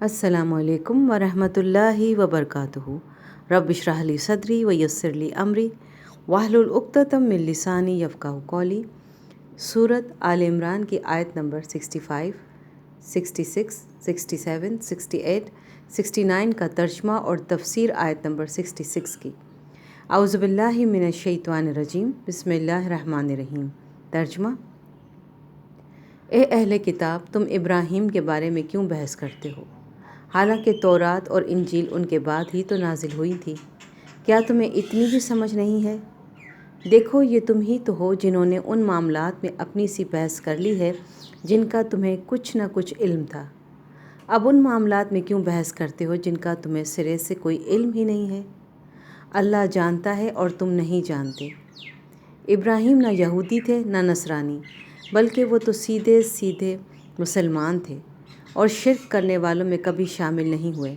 अस्सलामु अलैकुम वरहमतुल्लाहि वबरकातुहू। रब्ब इश्रह ली सदरी व यस्सिर ली अमरी वाहलुल उक़्दतम मिन लिसानी यफ़क़हू क़ौली। सूरत आल इमरान की आयत नंबर 65, 66, 67, 68, 69 का तर्जमा और तफसीर आयत नंबर 66 की। औज़ु बिल्लाहि मिनश शैतानिर रजीम, बिस्मिल्लाहिर रहमानिर रहीम। तर्जमा: ए अहले किताब, तुम इब्राहीम के बारे में क्यों बहस करते हो, हालांकि तौरात और इंजील उनके बाद ही तो नाजिल हुई थी। क्या तुम्हें इतनी भी समझ नहीं है? देखो, ये तुम ही तो हो जिन्होंने उन मामलात में अपनी सी बहस कर ली है जिनका तुम्हें कुछ न कुछ इल्म था। अब उन मामलात में क्यों बहस करते हो जिनका तुम्हें सिरे से कोई इल्म ही नहीं है? अल्लाह जानता है और तुम नहीं जानते। इब्राहीम न यहूदी थे न नसरानी, बल्कि वो तो सीधे सीधे मुसलमान थे और शिर्क करने वालों में कभी शामिल नहीं हुए।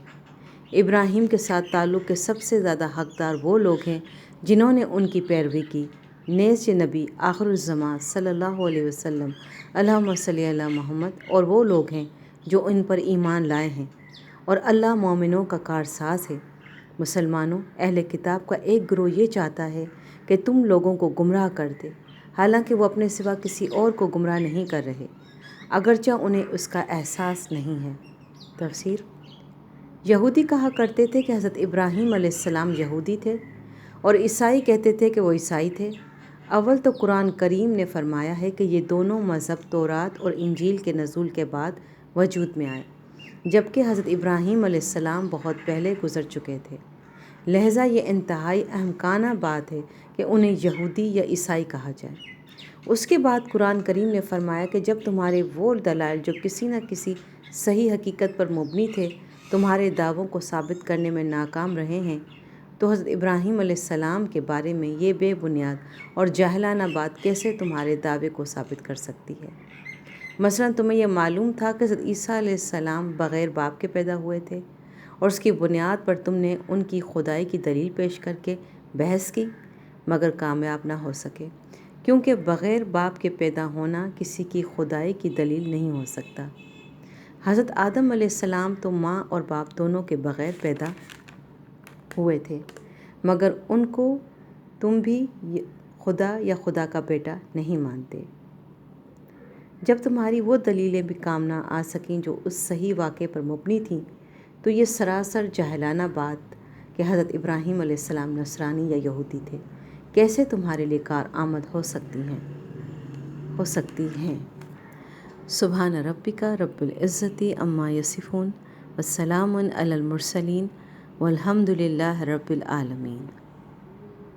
इब्राहीम के साथ ताल्लुक़ के सबसे ज़्यादा हक़दार वो लोग हैं जिन्होंने उनकी पैरवी की, नेज़ नबी आखिरुज़्ज़मां सल्लल्लाहु अलैहि वसल्लम अल्लाहुम्मा सल्ली अला मुहम्मद, और वो लोग हैं जो इन पर ईमान लाए हैं, और अल्लाह मोमिनों का कारसाज़ है। मुसलमानों, अहले किताब का एक गिरोह ये चाहता है कि तुम लोगों को गुमराह कर दे, हालांकि वो अपने सिवा किसी और को गुमराह नहीं कर रहे, अगरचे उन्हें उसका एहसास नहीं है। तफसीर: यहूदी कहा करते थे कि हज़रत इब्राहीम अलैहिस्सलाम यहूदी थे और ईसाई कहते थे कि वो ईसाई थे। अव्वल तो कुरान करीम ने फरमाया है कि ये दोनों मज़हब तौरात और इंजील के नज़ूल के बाद वजूद में आए, जबकि हज़रत इब्राहीम अलैहिस्सलाम बहुत पहले गुज़र चुके थे। लिहाजा ये इंतहाई अहमकाना बात है कि उन्हें यहूदी या ईसाई कहा जाए। उसके बाद कुरान करीम ने फरमाया कि जब तुम्हारे वो दलाइल जो किसी न किसी सही हकीकत पर मुबनी थे तुम्हारे दावों को साबित करने में नाकाम रहे हैं, तो हज़रत इब्राहीम अलैहिस्सलाम के बारे में ये बेबुनियाद और जाहिलाना बात कैसे तुम्हारे दावे को साबित कर सकती है? मसलन तुम्हें यह मालूम था कि हज़रत ईसा अलैहिस्सलाम बग़ैर बाप के पैदा हुए थे और उसकी बुनियाद पर तुमने उनकी खुदाई की दलील पेश करके बहस की, मगर कामयाब ना हो सके, क्योंकि बग़ैर बाप के पैदा होना किसी की खुदाई की दलील नहीं हो सकता। हज़रत आदम अलैहिस्सलाम तो माँ और बाप दोनों के बग़ैर पैदा हुए थे, मगर उनको तुम भी खुदा या खुदा का बेटा नहीं मानते। जब तुम्हारी वो दलीलें भी काम ना आ सकें जो उस सही वाक़े पर मुबनी थीं, तो ये सरासर जाहिलाना बात कि हज़रत इब्राहीम अलैहिस्सलाम नसरानी या यहूदी थे कैसे तुम्हारे लिए कारआमद हो सकती हैं। सुभान रब्बिका रब्बिल इज़्ज़ति अम्मा यसिफ़ून, वस्सलामुन अलल मुरसलीन, वल्हम्दुलिल्लाहि रब्बिल आलमीन।